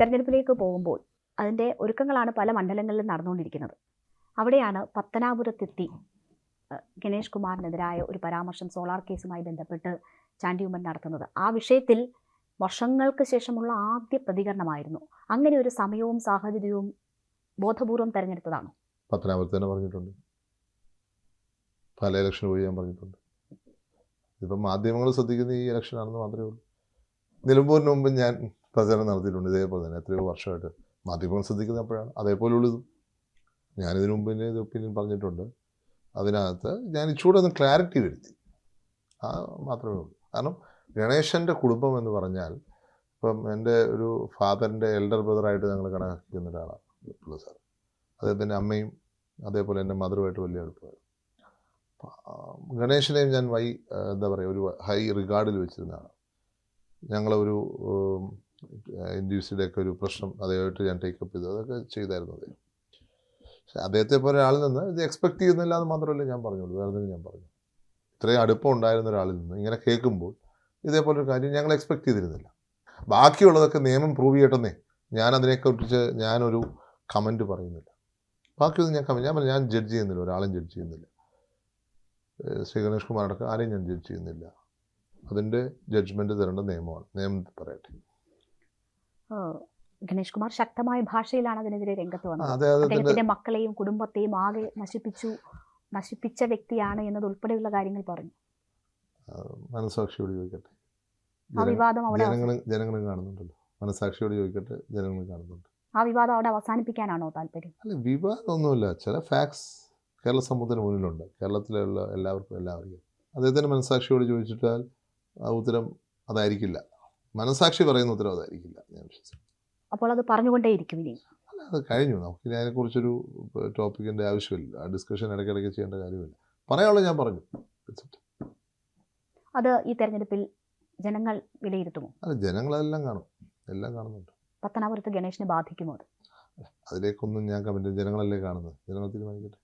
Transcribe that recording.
തെരഞ്ഞെടുപ്പിലേക്ക് പോകുമ്പോൾ അതിൻ്റെ ഒരുക്കങ്ങളാണ് പല മണ്ഡലങ്ങളിലും നടന്നുകൊണ്ടിരിക്കുന്നത്. അവിടെയാണ് പത്തനാപുരത്തെത്തി ഗണേഷ് കുമാറിനെതിരായ ഒരു പരാമർശം സോളാർ കേസുമായി ബന്ധപ്പെട്ട് ചാണ്ടി ഉമ്മൻ നടത്തുന്നത്. ആ വിഷയത്തിൽ വർഷങ്ങൾക്ക് ശേഷമുള്ള ആദ്യ പ്രതികരണമായിരുന്നു. അങ്ങനെ ഒരു സമയവും സാഹചര്യവും ബോധപൂർവം തെരഞ്ഞെടുത്തതാണോ? പത്തനാപുരത്ത് തന്നെ പറഞ്ഞിട്ടുണ്ട്, പല ഇലക്ഷൻ പോയി ഞാൻ പറഞ്ഞിട്ടുണ്ട്. ഇപ്പം മാധ്യമങ്ങൾ ശ്രദ്ധിക്കുന്ന ഈ ഇലക്ഷനാണെന്ന് മാത്രമേ ഉള്ളൂ. നിലമ്പൂരിന് മുമ്പ് ഞാൻ പ്രചരണം നടത്തിയിട്ടുണ്ട് ഇതേപോലെ തന്നെ. എത്രയോ വർഷമായിട്ട് മാധ്യമങ്ങൾ ശ്രദ്ധിക്കുന്നപ്പോഴാണ് അതേപോലെയുള്ളത്. ഞാനിതിനു മുമ്പ് ഇത് ഒപ്പീനിയൻ പറഞ്ഞിട്ടുണ്ട്. അതിനകത്ത് ഞാൻ ഇച്ചൂടെ ഒന്ന് ക്ലാരിറ്റി വരുത്തി, ആ മാത്രമേ ഉള്ളൂ. കാരണം ഗണേശൻ്റെ കുടുംബം എന്ന് പറഞ്ഞാൽ ഇപ്പം എൻ്റെ ഒരു ഫാദറിൻ്റെ എൽഡർ ബ്രദറായിട്ട് ഞങ്ങൾ കണക്കാക്കുന്ന ഒരാളാണ് പിള്ള സാർ. അദ്ദേഹത്തിൻ്റെ അമ്മയും അതേപോലെ എൻ്റെ മദറുമായിട്ട് വലിയ അടുപ്പമായിരുന്നു. ഗണേശനെയും ഞാൻ എന്താ പറയുക, ഒരു ഹൈ റിഗാർഡിൽ വെച്ചിരുന്നതാണ്. ഞങ്ങളൊരു ഇൻഡ്യൂസിയുടെയൊക്കെ ഒരു പ്രശ്നം അദ്ദേഹമായിട്ട് ഞാൻ ടേക്കപ്പ് ചെയ്തു, അതൊക്കെ ചെയ്തായിരുന്നു അദ്ദേഹം. പക്ഷെ അദ്ദേഹത്തെ പോലെ ഒരാളിൽ നിന്ന് ഇത് എക്സ്പെക്ട് ചെയ്യുന്നില്ല എന്ന് മാത്രമല്ല ഞാൻ പറഞ്ഞുള്ളൂ, വേറെ എന്തെങ്കിലും ഞാൻ പറഞ്ഞു. ഇത്രയും അടുപ്പം ഉണ്ടായിരുന്ന ഒരാളിൽ നിന്ന് ഇങ്ങനെ കേൾക്കുമ്പോൾ ഇതേപോലൊരു കാര്യം ഞങ്ങൾ എക്സ്പെക്ട് ചെയ്തിരുന്നില്ല. ബാക്കിയുള്ളതൊക്കെ നിയമം പ്രൂവ് ചെയ്യട്ടെന്നേ, ഞാനതിനെക്കുറിച്ച് ഞാനൊരു കമൻറ്റ് പറയുന്നില്ല. ബാക്കിയൊന്നും ഞാൻ ജഡ്ജ് ചെയ്യുന്നില്ല, ഒരാളും ജഡ്ജ് ചെയ്യുന്നില്ല. ശ്രീ ഗണേഷ് കുമാർ അടക്കം ആരെയും ഞാൻ ജഡ്ജ് ചെയ്യുന്നില്ല. അതിൻ്റെ ജഡ്ജ്മെൻറ്റ് തരേണ്ട നിയമമാണ്, നിയമം പറയട്ടെ. ഗണേഷ് കുമാർ ശക്തമായ ഭാഷയിലാണ് അതിനെതിരെ രംഗത്ത് വന്നത്. അതെ, അദ്ദേഹത്തിന്റെ മക്കളെയും കുടുംബത്തെയും ആകെ നശിപ്പിച്ച വ്യക്തിയാണ് എന്നതുൾപ്പെടെയുള്ള കാര്യങ്ങൾ പറഞ്ഞു. മനസാക്ഷിയോട് ചോദിക്കട്ടെ, ആ വിവാദം അവിടെ ജനങ്ങളും കാണുന്നുണ്ടല്ലോ. മനസാക്ഷിയോട് ചോദിക്കട്ടെ, ജനങ്ങൾ കാണുന്നുണ്ട്. ആ വിവാദം അവിടെ അവസാനിപ്പിക്കാനാണോ താല്പര്യം? അല്ല, വിവാദമൊന്നുമില്ല. ചില ഫാക്ട്സ് കേരള സമൂഹത്തിന് മുന്നിലുണ്ട്. കേരളത്തിലുള്ള എല്ലാവർക്കും എല്ലാം അറിയാം. അദ്ദേഹത്തിൻ്റെ മനസാക്ഷിയോട് ചോദിച്ചിട്ടാൽ ആ ഉത്തരം അതായിരിക്കില്ല. മനസാക്ഷി പറയുന്ന ഉത്തരം അതായിരിക്കില്ല, ഞാൻ വിശ്വസിക്കുന്നു. അപ്പോൾ അത് പറഞ്ഞുകൊണ്ടേയിരിക്കും ഇനി? അല്ല, അത് കഴിഞ്ഞു. നമുക്ക് അതിനെക്കുറിച്ചൊരു ടോപ്പിക്കിൻ്റെ ആവശ്യമില്ല, ആ ഡിസ്കഷൻ ഇടയ്ക്കിടയ്ക്ക് ചെയ്യേണ്ട കാര്യമില്ല. പറയാനുള്ളത് ഞാൻ പറഞ്ഞു. അത് ഈ തെരഞ്ഞെടുപ്പിൽ ജനങ്ങൾ വിലയിരുത്തുമോ? അല്ല, ജനങ്ങളെല്ലാം കാണും, എല്ലാം കാണുന്നുണ്ട്. പത്തനാപുരത്ത് ഗണേഷിനെ ബാധിക്കുമോ? അതിലേക്കൊന്നും ഞാൻ കമൻറ്റ്, ജനങ്ങളല്ലേ കാണുന്നത്, ജനങ്ങൾ തീരുമാനിക്കട്ടെ.